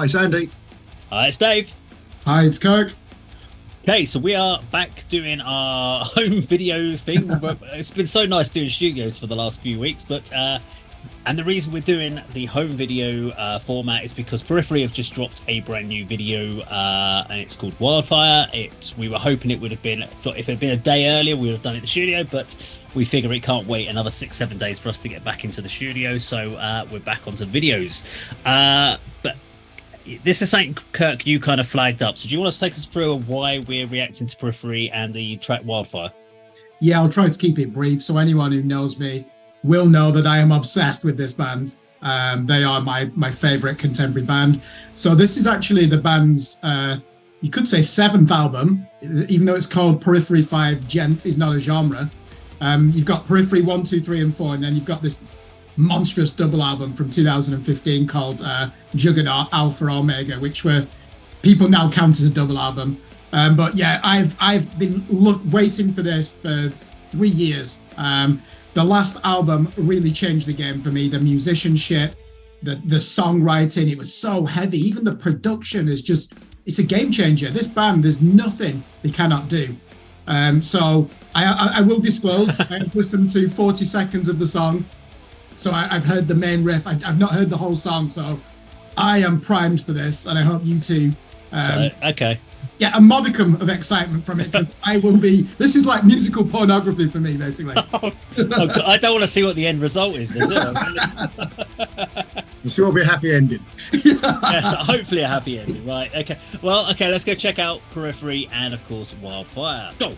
Hi, it's Andy. Hi, it's Dave. Hi, it's Kirk. Okay, so we are back doing our home video thing. It's been so nice doing studios for the last few weeks, but and the reason we're doing the home video format is because Periphery have just dropped a brand new video, and it's called Wildfire. We were hoping it would have been, if it had been a day earlier, we would have done it in the studio, but we figure it can't wait another 6-7 days for us to get back into the studio, so we're back onto videos. But this is something, Kirk, you kind of flagged up. So do you want to take us through why we're reacting to Periphery and the track Wildfire? Yeah, I'll try to keep it brief. So anyone who knows me will know that I am obsessed with this band. They are my favorite contemporary band. So this is actually the band's, you could say, 7th album, even though it's called Periphery 5, Gent is not a genre. You've got Periphery 1, 2, 3, and 4, and then you've got this monstrous double album from 2015 called Juggernaut Alpha Omega, which people now count as a double album. But yeah, I've been waiting for this for 3 years. The last album really changed the game for me. The musicianship, the songwriting, it was so heavy. Even the production it's a game changer. This band, there's nothing they cannot do. So I will disclose, I've listened to 40 seconds of the song. So I've heard the main riff. I've not heard the whole song, so I am primed for this, and I hope you too get a modicum of excitement from it, because I will be. This is like musical pornography for me, basically. Oh, I don't want to see what the end result is. I'm sure it'll be a happy ending. Yes, hopefully a happy ending. Right? Okay. Well, okay. Let's go check out Periphery and, of course, Wildfire. Go.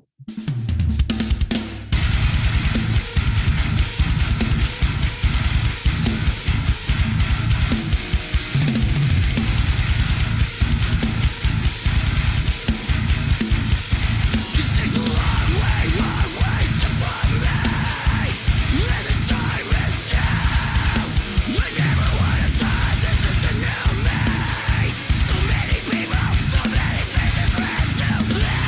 So many faces left to play.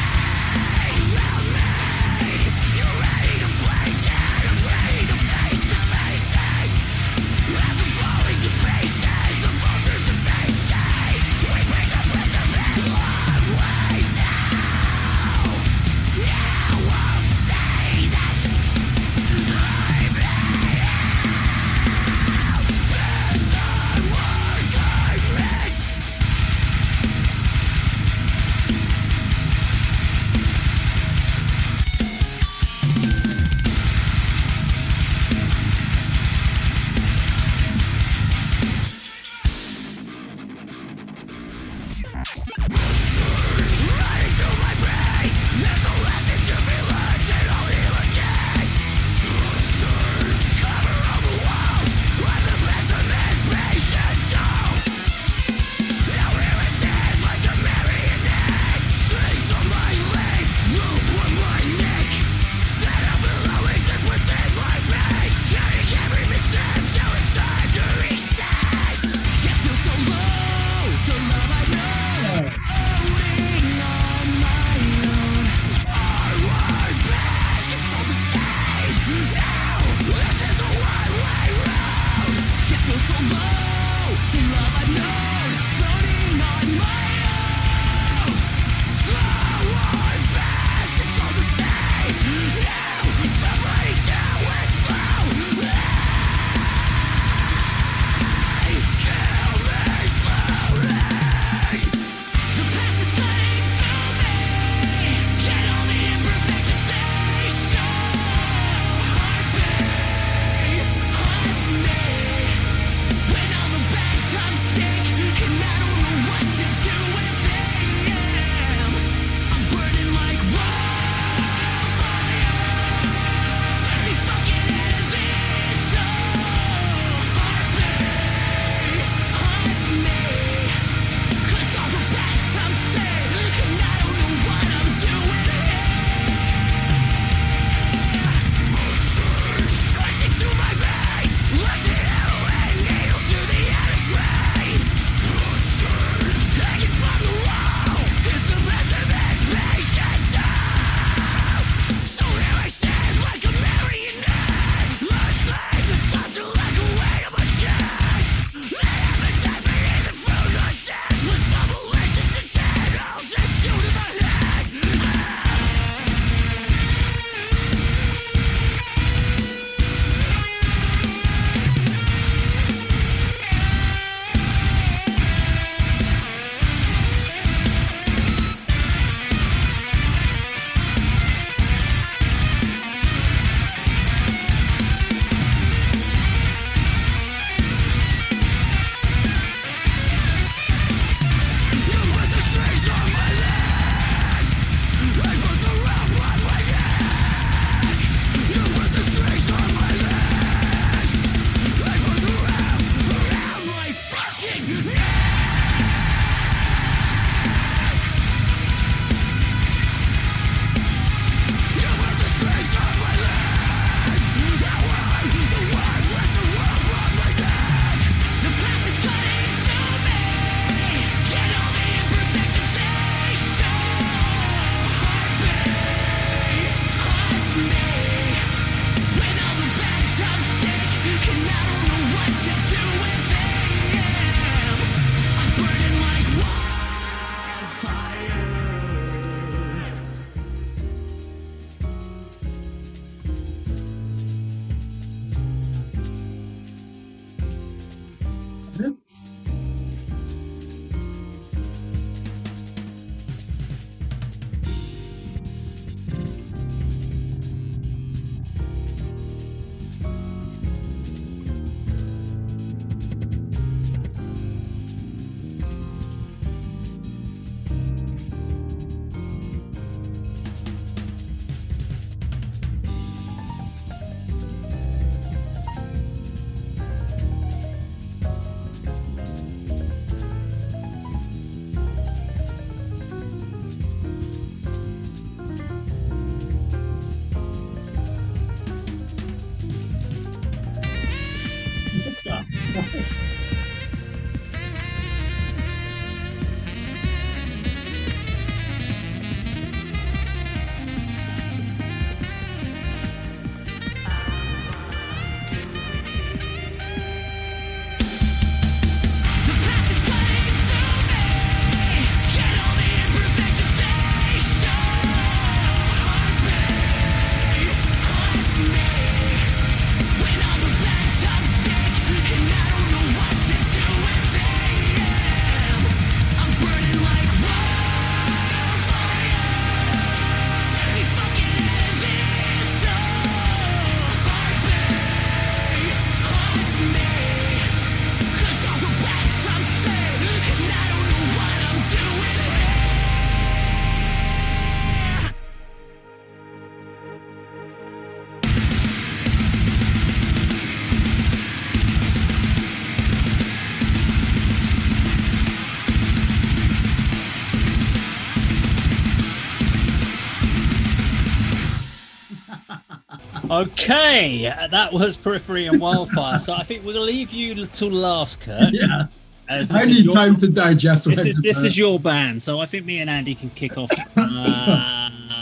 Okay, that was Periphery and Wildfire. So I think we're going to leave you till last, Kirk. Yes. As I need time to digest. This is your band, so I think me and Andy can kick off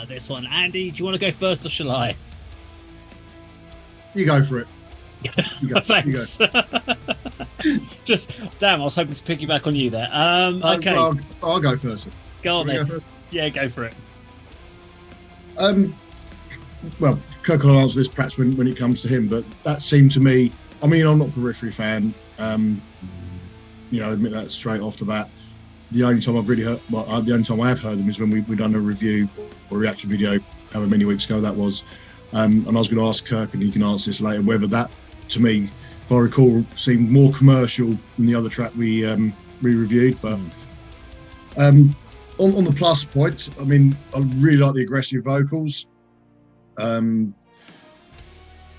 this one. Andy, do you want to go first or shall I? You go for it. Thanks. Just damn, I was hoping to piggyback on you there. Okay, I'll go first. Go on then. Yeah, go for it. Well, Kirk will answer this perhaps when it comes to him, but that seemed to me. I mean, I'm not a Periphery fan. You know, I admit that straight off the bat. The only time I've really heard, the only time I have heard them is when we've done a review or reaction video, however many weeks ago that was. And I was going to ask Kirk, and he can answer this later, whether that, to me, if I recall, seemed more commercial than the other track we reviewed. But on the plus points, I mean, I really like the aggressive vocals.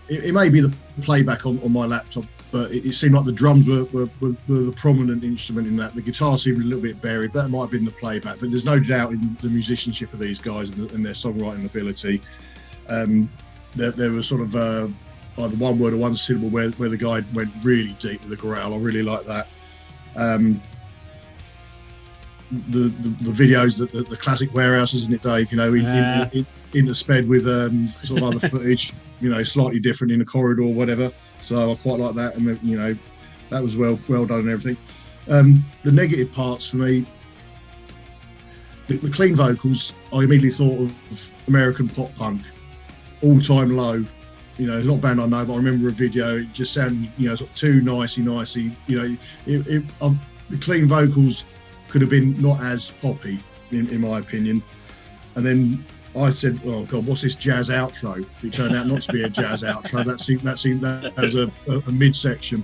It may be the playback on my laptop, but it seemed like the drums were the prominent instrument in that. The guitar seemed a little bit buried. That might have been the playback, but there's no doubt in the musicianship of these guys and their songwriting ability. There was sort of either one word or one syllable where the guy went really deep with the growl. I really like that. The videos, the classic Warehouse, isn't it, Dave? You know, intersped with sort of other footage, you know, slightly different in a corridor or whatever. So I quite like that, and you know, that was well done and everything. The negative parts for me, the clean vocals, I immediately thought of American pop punk, all-time low. You know, it's not a band I know, but I remember a video. It just sounded, you know, sort of too nicey. You know, the clean vocals could have been not as poppy, in my opinion. And then I said, "Oh God, what's this jazz outro?" It turned out not to be a jazz outro. That seemed as a midsection.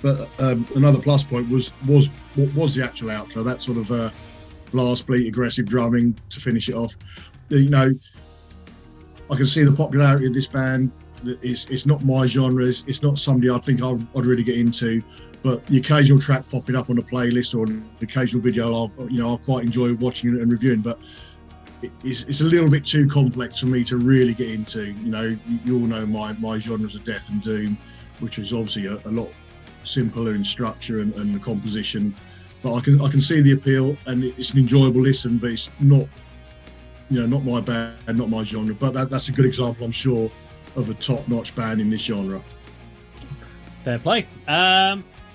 But another plus point was what was the actual outro? That sort of blast beat, aggressive drumming to finish it off. You know, I can see the popularity of this band. It's not my genre. It's not somebody I think I'd really get into. But the occasional track popping up on a playlist or an occasional video, I'll quite enjoy watching and reviewing. But it's a little bit too complex for me to really get into. You know, you all know my genres of death and doom, which is obviously a lot simpler in structure and the composition. But I can see the appeal, and it's an enjoyable listen. But it's not, you know, not my band, not my genre. But that's a good example, I'm sure, of a top-notch band in this genre. Fair play.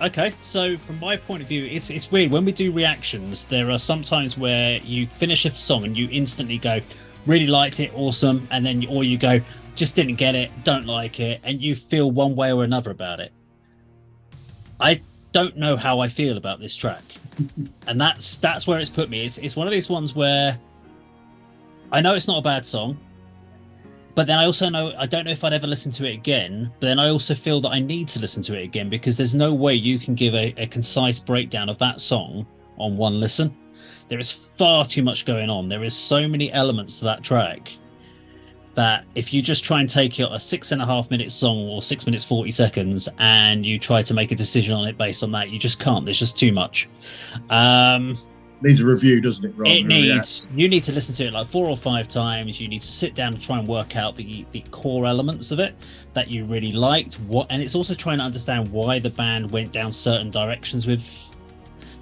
Okay, so from my point of view, it's weird. When we do reactions, there are some times where you finish a song and you instantly go, really liked it, awesome, and then or you go, just didn't get it, don't like it, and you feel one way or another about it. I don't know how I feel about this track. And that's where it's put me. It's one of these ones where I know it's not a bad song, but then I also know I don't know if I'd ever listen to it again. But then I also feel that I need to listen to it again, because there's no way you can give a concise breakdown of that song on one listen. There is far too much going on. There is so many elements to that track that if you just try and take a 6.5 minute song or 6 minutes 40 seconds and you try to make a decision on it based on that, you just can't. There's just too much. Needs a review, doesn't it? You need to listen to it like 4 or 5 times. You need to sit down and try and work out the core elements of it that you really liked. And it's also trying to understand why the band went down certain directions with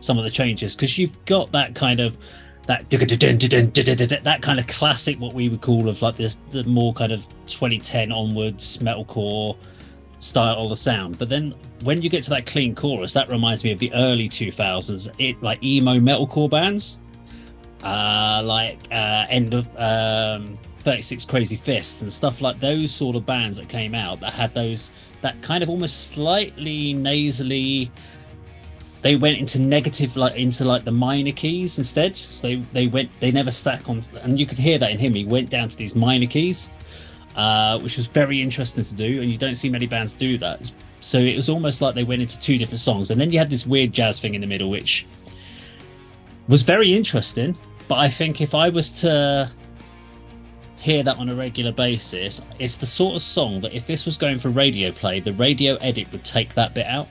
some of the changes, because you've got that kind of that kind of classic, what we would call of like this, the more kind of 2010 onwards metalcore style of sound. But then when you get to that clean chorus, that reminds me of the early 2000s, like emo metalcore bands, like end of 36 Crazy Fists and stuff like those sort of bands that came out that had that kind of almost slightly nasally. They went into negative, into the minor keys instead. So they never stack on, and you could hear that in him. He went down to these minor keys, which was very interesting to do, and you don't see many bands do that. So it was almost like they went into 2 different songs, and then you had this weird jazz thing in the middle, which was very interesting. But I think if I was to hear that on a regular basis, it's the sort of song that if this was going for radio play, the radio edit would take that bit out.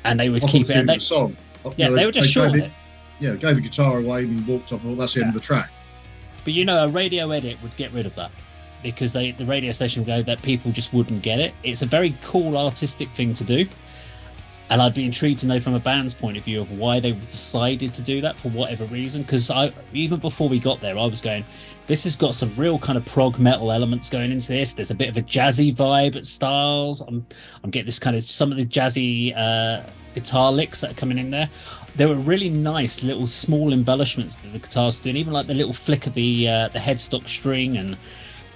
And they would keep it. The song. Yeah, they would just short it. Yeah, gave the guitar away and walked off. Well, that's the end of the track. But a radio edit would get rid of that. because the radio station would go that people just wouldn't get it. It's a very cool artistic thing to do. And I'd be intrigued to know from a band's point of view of why they decided to do that for whatever reason. Because even before we got there, I was going, this has got some real kind of prog metal elements going into this. There's a bit of a jazzy vibe at Styles. I'm getting this kind of some of the jazzy guitar licks that are coming in there. There were really nice little small embellishments that the guitars were doing, even like the little flick of the headstock string and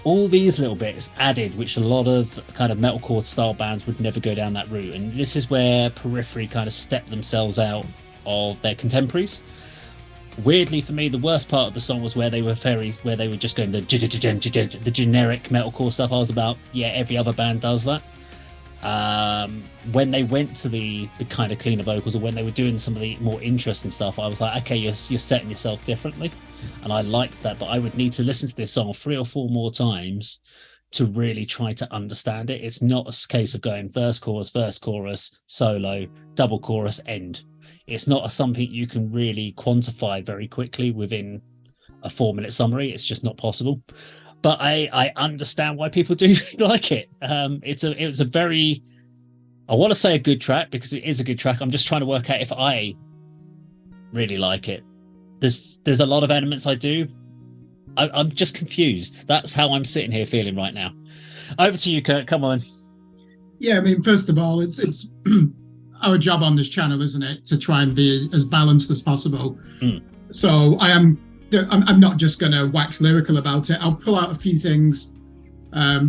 all these little bits added, which a lot of kind of metalcore style bands would never go down that route. And this is where Periphery kind of stepped themselves out of their contemporaries. Weirdly for me, the worst part of the song was where they were just going the generic metalcore stuff. I was about, yeah, every other band does that. When they went to the kind of cleaner vocals, or when they were doing some of the more interesting stuff, I was like, okay, you're setting yourself differently, and I liked that. But I would need to listen to this song 3 or 4 more times to really try to understand it. It's not a case of going verse, chorus, solo, double chorus, end. It's not something you can really quantify very quickly within a 4-minute summary. It's just not possible. But I understand why people do like it. It was a very, I want to say a good track, because it is a good track. I'm just trying to work out if I really like it. There's a lot of elements I do. I'm just confused. That's how I'm sitting here feeling right now. Over to you, Kirk. Come on. Yeah, I mean, first of all, it's our job on this channel, isn't it, to try and be as balanced as possible. So I'm not just going to wax lyrical about it. I'll pull out a few things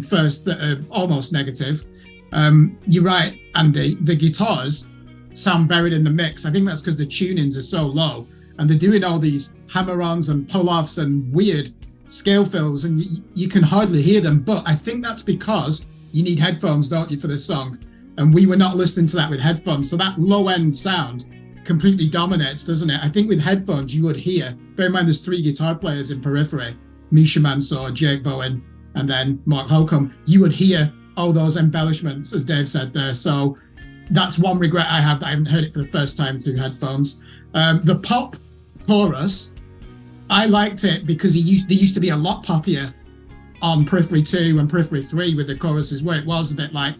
first that are almost negative. You're right, Andy. The guitars sound buried in the mix. I think that's because the tunings are so low, and they're doing all these hammer-ons and pull-offs and weird scale fills, and you can hardly hear them. But I think that's because you need headphones, don't you, for this song? And we were not listening to that with headphones, so that low-end sound completely dominates, doesn't it? I think with headphones you would hear, bear in mind there's 3 guitar players in Periphery, Misha Mansour, Jake Bowen, and then Mark Holcomb. You would hear all those embellishments, as Dave said there. So that's one regret I have, that I haven't heard it for the first time through headphones. The pop chorus, I liked it because they used to be a lot poppier on Periphery 2 and Periphery 3 with the choruses, where it was a bit like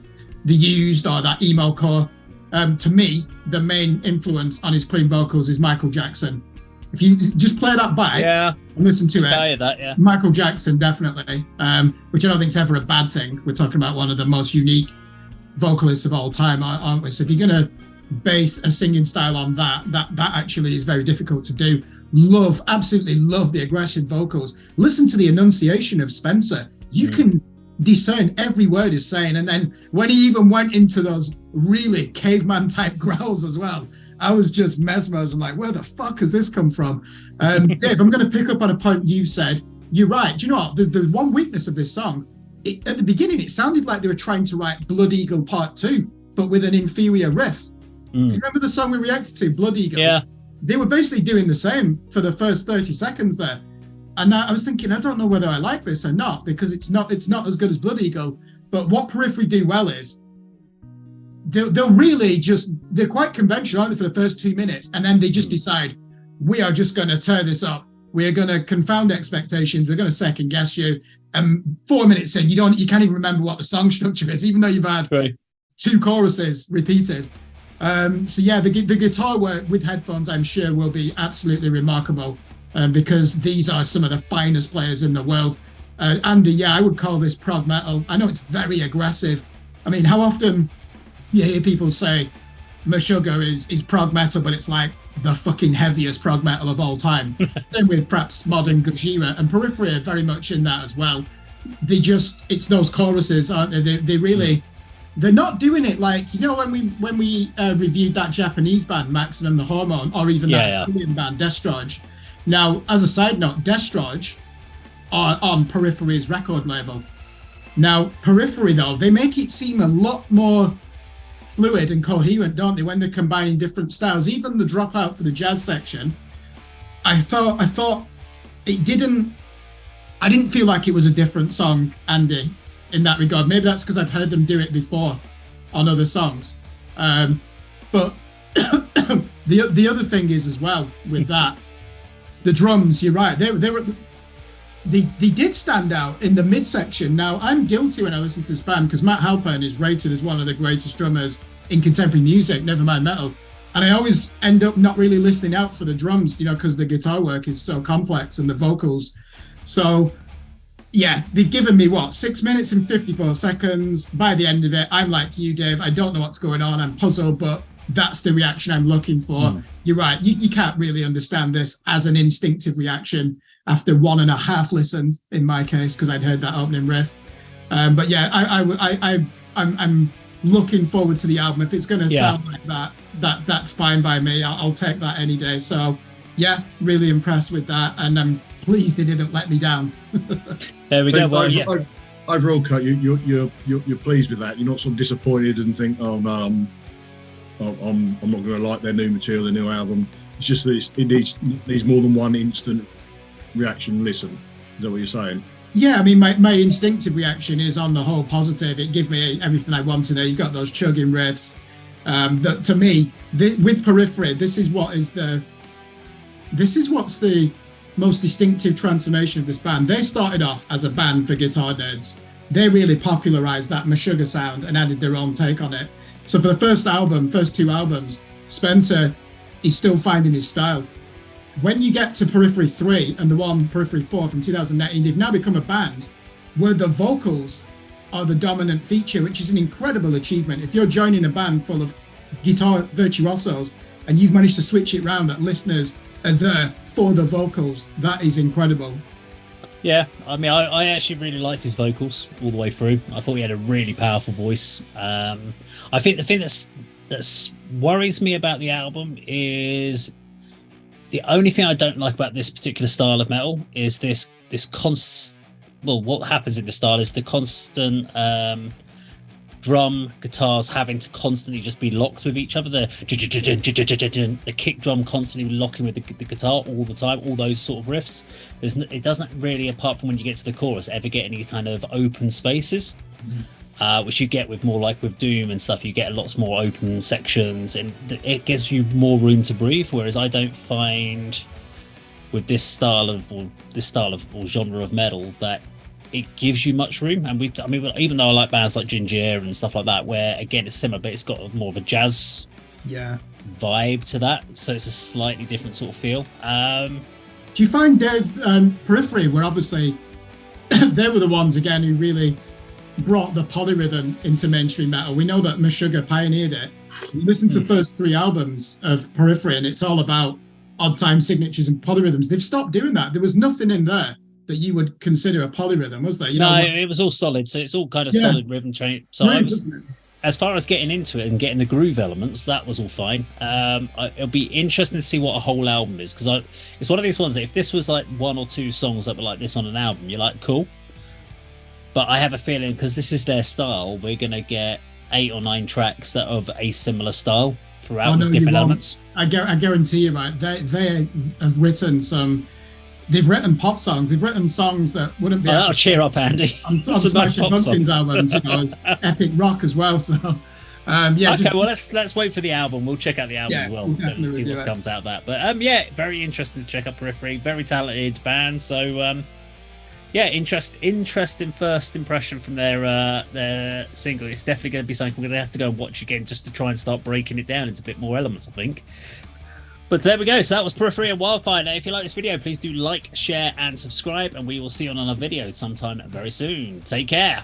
The Used or that emo core. To me, the main influence on his clean vocals is Michael Jackson. If you just play that back and listen to it, Michael Jackson, definitely, which I don't think is ever a bad thing. We're talking about one of the most unique vocalists of all time, aren't we? So if you're going to base a singing style on that actually is very difficult to do. Absolutely love the aggressive vocals. Listen to the enunciation of Spencer. You can discern every word he's saying. And then when he even went into those really caveman type growls as well, I was just mesmerized. I'm like, where the fuck has this come from? Dave, I'm going to pick up on a point you said. You're right. Do you know what? The one weakness of this song, at the beginning, it sounded like they were trying to write Blood Eagle Part 2, but with an inferior riff. Do you remember the song we reacted to, Blood Eagle? Yeah. They were basically doing the same for the first 30 seconds there. And I was thinking, I don't know whether I like this or not, because it's not as good as Blood Eagle. But what Periphery do well is they'll really they're quite conventional, aren't they, for the first 2 minutes, and then they just decide, we are just going to turn this up. We are going to confound expectations. We're going to second guess you. And 4 minutes in, you can't even remember what the song structure is, even though you've had 2 choruses repeated. So yeah, the guitar work with headphones, I'm sure, will be absolutely remarkable, because these are some of the finest players in the world. Andy, yeah, I would call this prog metal. I know it's very aggressive. I mean, how often you hear people say Meshuggah is prog metal, but it's like the fucking heaviest prog metal of all time. Same with perhaps modern Gojira, and Periphery are very much in that as well. It's those choruses, aren't they? They really, they're not doing it like, you know, when we reviewed that Japanese band Maximum the Hormone, or even that Italian band Destroge. Now, as a side note, Destroge are on Periphery's record label. Now, Periphery, though, they make it seem a lot more fluid and coherent, don't they, when they're combining different styles. Even the dropout for the jazz section, I thought it didn't, I didn't feel like it was a different song, Andy, in that regard. Maybe that's because I've heard them do it before on other songs. But the other thing is as well with that, the drums, you're right, they were they did stand out in the midsection. Now, I'm guilty when I listen to this band because Matt Halpern is rated as one of the greatest drummers in contemporary music, never mind metal. And I always end up not really listening out for the drums, because the guitar work is so complex and the vocals. So, yeah, they've given me 6 minutes and 54 seconds. By the end of it, I'm like you, Dave. I don't know what's going on. I'm puzzled, but that's the reaction I'm looking for. You're right. You can't really understand this as an instinctive reaction after 1.5 listens, in my case, because I'd heard that opening riff. But yeah, I'm looking forward to the album. If it's going to sound like that's fine by me. I'll take that any day. So yeah, really impressed with that, and I'm pleased they didn't let me down. There we go. Well, overall, Kirk, you're pleased with that. You're not sort of disappointed and think, oh no, I'm not going to like their new material, their new album. It's just that it needs more than one instant reaction listen. Is that what you're saying? Yeah, I mean, my instinctive reaction is on the whole positive. It gives me everything I want to know. You got those chugging riffs. That to me, with Periphery, this is what's the most distinctive transformation of this band. They started off as a band for guitar nerds. They really popularized that Meshuggah sound and added their own take on it. So for the first 2 albums, Spencer is still finding his style. When you get to Periphery 3 and the one Periphery 4 from 2019, they've now become a band where the vocals are the dominant feature, which is an incredible achievement. If you're joining a band full of guitar virtuosos and you've managed to switch it around that listeners are there for the vocals, that is incredible. Yeah, I mean, I actually really liked his vocals all the way through. I thought he had a really powerful voice. I think the thing that worries me about the album is the only thing I don't like about this particular style of metal is this what happens in the style is the constant drum guitars having to constantly just be locked with each other. The kick drum constantly locking with the guitar all the time, all those sort of riffs. It doesn't really, apart from when you get to the chorus, ever get any kind of open spaces, which you get with more like with Doom and stuff. You get lots more open sections and it gives you more room to breathe, whereas I don't find with this style of or genre of metal that it gives you much room. And even though I like bands like Ginger and stuff like that, where again it's similar, but it's got more of a jazz vibe to that, so it's a slightly different sort of feel. Do you find, Dave, Periphery were obviously they were the ones again who really brought the polyrhythm into mainstream metal? We know that Meshuggah pioneered it. You listen to the first 3 albums of Periphery and it's all about odd time signatures and polyrhythms. They've stopped doing that. There was nothing in there that you would consider a polyrhythm, was there? It was all solid. So it's all kind of solid rhythm change. So as far as getting into it and getting the groove elements, that was all fine. It'll be interesting to see what a whole album is, because it's one of these ones that if this was like 1 or 2 songs that were like this on an album, you're like, cool. But I have a feeling, because this is their style, we're going to get 8 or 9 tracks that are of a similar style throughout with different elements. I guarantee you, right? They have written they've written pop songs. They've written songs that wouldn't be. Oh, that'll cheer up, Andy. On nice pop songs. Albums, as epic rock as well. So, Okay, well, let's wait for the album. We'll check out the album as well and see what comes out of that. But very interested to check out Periphery. Very talented band. So, interesting first impression from their single. It's definitely going to be something we're going to have to go and watch again just to try and start breaking it down into a bit more elements, I think. But there we go. So that was Periphery and Wildfire. Now, if you like this video, please do like, share, and subscribe, and we will see you on another video sometime very soon. Take care.